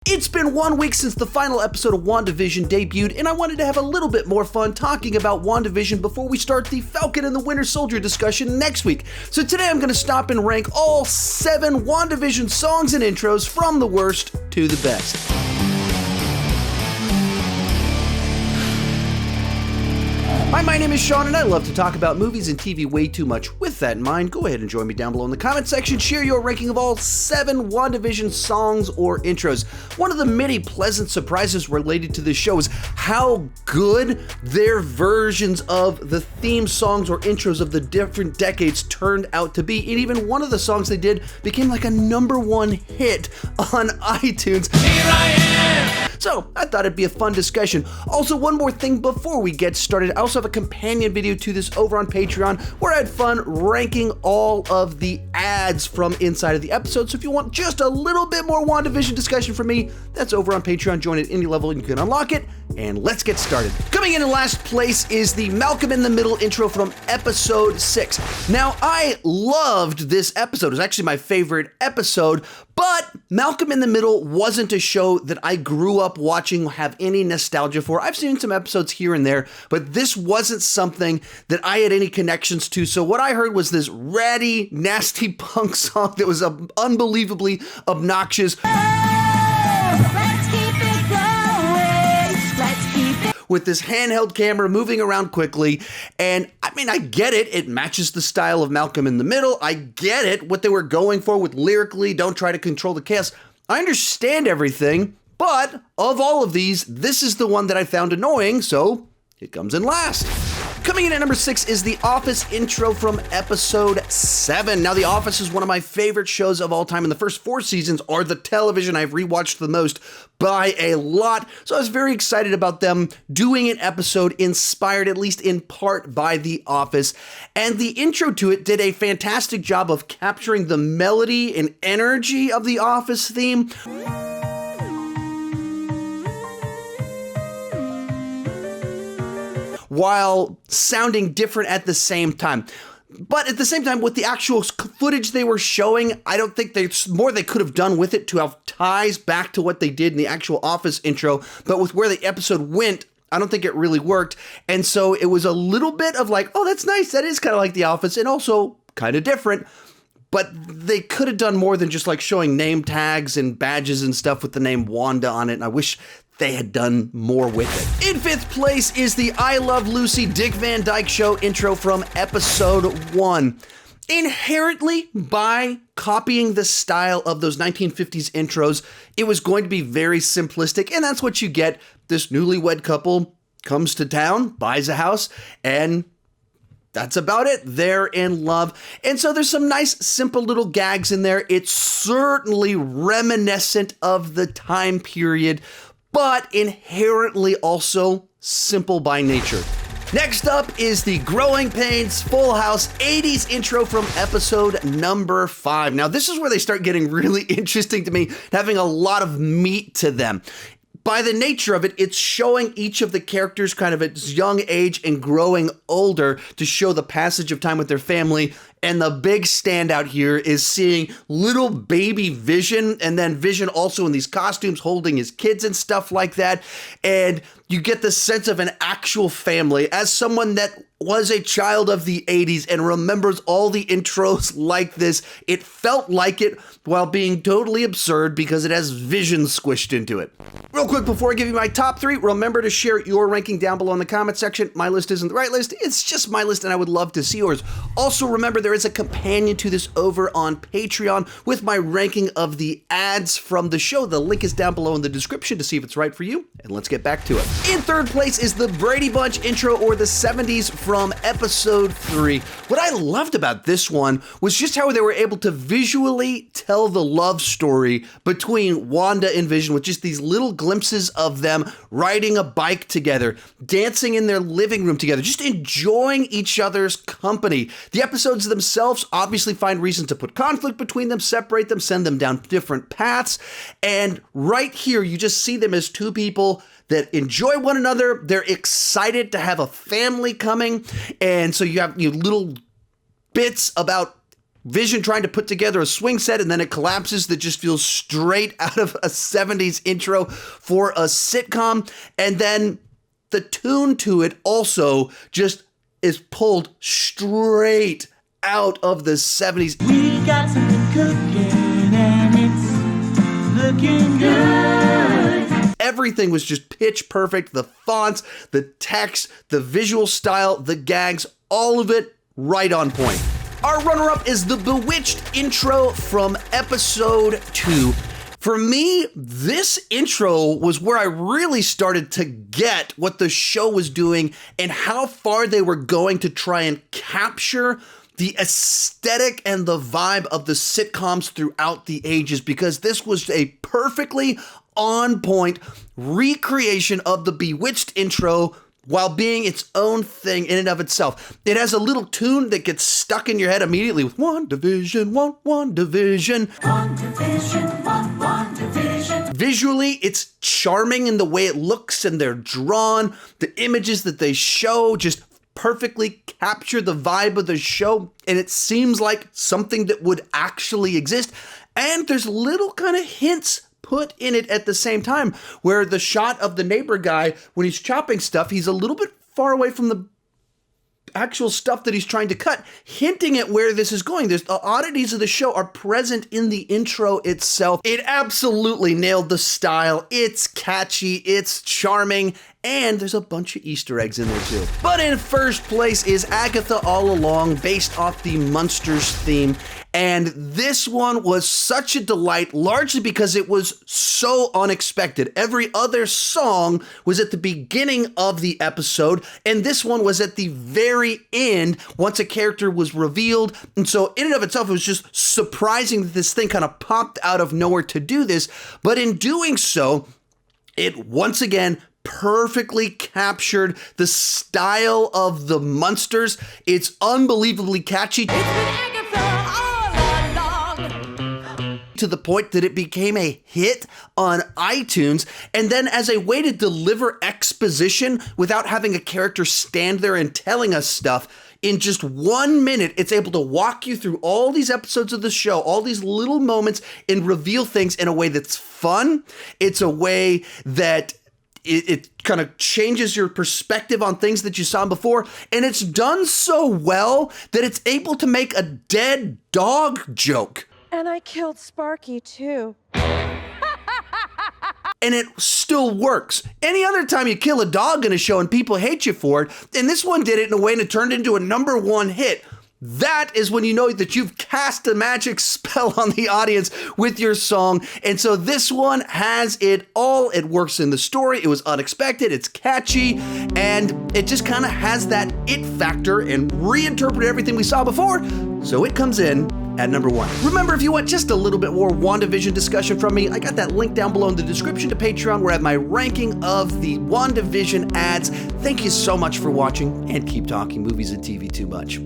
It's been 1 week since the final episode of WandaVision debuted, and I wanted to have a little bit more fun talking about WandaVision before we start the Falcon and the Winter Soldier discussion next week. So today I'm going to stop and rank all 7 WandaVision songs and intros from the worst to the best. Hi, my name is Sean, and I love to talk about movies and TV way too much. With that in mind, go ahead and join me down below in the comment section. Share your ranking of all 7 WandaVision songs or intros. One of the many pleasant surprises related to this show is how good their versions of the theme songs or intros of the different decades turned out to be. And even one of the songs they did became like a #1 hit on iTunes. Here I am! So, I thought it'd be a fun discussion. Also, one more thing before we get started. I also have a companion video to this over on Patreon where I had fun ranking all of the ads from inside of the episode. So if you want just a little bit more WandaVision discussion from me, that's over on Patreon. Join at any level and you can unlock it. And let's get started. Coming in last place is the Malcolm in the Middle intro from episode 6. Now, I loved this episode. It was actually my favorite episode, but Malcolm in the Middle wasn't a show that I grew up watching, have any nostalgia for. I've seen some episodes here and there, but this wasn't something that I had any connections to. So what I heard was this ratty, nasty punk song that was unbelievably obnoxious. With this handheld camera moving around quickly. And I mean, I get it. It matches the style of Malcolm in the Middle. I get it, what they were going for with lyrically, don't try to control the chaos. I understand everything, but of all of these, this is the one that I found annoying, so it comes in last. Coming in at number 6 is The Office intro from episode 7. Now, The Office is one of my favorite shows of all time, and the first 4 seasons are the television I've rewatched the most by a lot. So I was very excited about them doing an episode inspired, at least in part, by The Office. And the intro to it did a fantastic job of capturing the melody and energy of the Office theme, while sounding different at the same time. But at the same time, with the actual footage they were showing, I don't think there's more they could have done with it to have ties back to what they did in the actual Office intro. But with where the episode went, I don't think it really worked. And so it was a little bit of like, oh, that's nice. That is kind of like The Office and also kind of different. But they could have done more than just like showing name tags and badges and stuff with the name Wanda on it. And I wish they had done more with it. In 5th place is the I Love Lucy Dick Van Dyke Show intro from episode 1. Inherently, by copying the style of those 1950s intros, it was going to be very simplistic, and that's what you get. This newlywed couple comes to town, buys a house, and that's about it. They're in love. And so there's some nice, simple little gags in there. It's certainly reminiscent of the time period, but inherently also simple by nature. Next up is the Growing Pains Full House 80s intro from episode number 5. Now, this is where they start getting really interesting to me, having a lot of meat to them. By the nature of it, it's showing each of the characters kind of at its young age and growing older to show the passage of time with their family. And the big standout here is seeing little baby Vision, and then Vision also in these costumes holding his kids and stuff like that. And you get the sense of an actual family. As someone that was a child of the 80s and remembers all the intros like this, it felt like it while being totally absurd because it has Vision squished into it. Real quick, before I give you my top 3, remember to share your ranking down below in the comment section. My list isn't the right list, it's just my list and I would love to see yours. Also, remember there is a companion to this over on Patreon with my ranking of the ads from the show. The link is down below in the description to see if it's right for you, and let's get back to it. In 3rd place is the Brady Bunch intro, or the 70s from episode 3. What I loved about this one was just how they were able to visually tell the love story between Wanda and Vision with just these little glimpses of them riding a bike together, dancing in their living room together, just enjoying each other's company. The episodes themselves obviously find reasons to put conflict between them, separate them, send them down different paths. And right here, you just see them as two people that enjoy one another. They're excited to have a family coming. And so you have little bits about Vision trying to put together a swing set and then it collapses that just feels straight out of a 70s intro for a sitcom. And then the tune to it also just is pulled straight out of the 70s. We got something cooking and it's looking good. Everything was just pitch perfect. The fonts, the text, the visual style, the gags, all of it right on point. Our runner-up is the Bewitched intro from episode 2. For me, this intro was where I really started to get what the show was doing and how far they were going to try and capture the aesthetic and the vibe of the sitcoms throughout the ages, because this was a perfectly on point recreation of the Bewitched intro while being its own thing in and of itself. It has a little tune that gets stuck in your head immediately with WandaVision, WandaVision. WandaVision, WandaVision. Visually, it's charming in the way it looks and they're drawn. The images that they show just perfectly capture the vibe of the show, and it seems like something that would actually exist. And there's little kind of hints put in it at the same time, where the shot of the neighbor guy, when he's chopping stuff, he's a little bit far away from the actual stuff that he's trying to cut, hinting at where this is going. There's the oddities of the show are present in the intro itself. It absolutely nailed the style. It's catchy, it's charming, and there's a bunch of Easter eggs in there too. But in first place is Agatha All Along, based off the Munsters theme. And this one was such a delight, largely because it was so unexpected. Every other song was at the beginning of the episode, and this one was at the very end once a character was revealed. And so in and of itself, it was just surprising that this thing kind of popped out of nowhere to do this. But in doing so, it once again perfectly captured the style of the Munsters. It's unbelievably catchy. To the point that it became a hit on iTunes. And then as a way to deliver exposition without having a character stand there and telling us stuff, in just 1 minute, it's able to walk you through all these episodes of the show, all these little moments, and reveal things in a way that's fun. It's a way that it kind of changes your perspective on things that you saw before. And it's done so well that it's able to make a dead dog joke. And I killed Sparky, too. And it still works. Any other time you kill a dog in a show and people hate you for it, and this one did it in a way and it turned into a #1 hit, that is when you know that you've cast a magic spell on the audience with your song. And so this one has it all. It works in the story. It was unexpected. It's catchy. And it just kind of has that it factor and reinterpret everything we saw before. So it comes in at #1. Remember, if you want just a little bit more WandaVision discussion from me, I got that link down below in the description to Patreon where I have my ranking of the WandaVision ads. Thank you so much for watching, and keep talking movies and TV too much.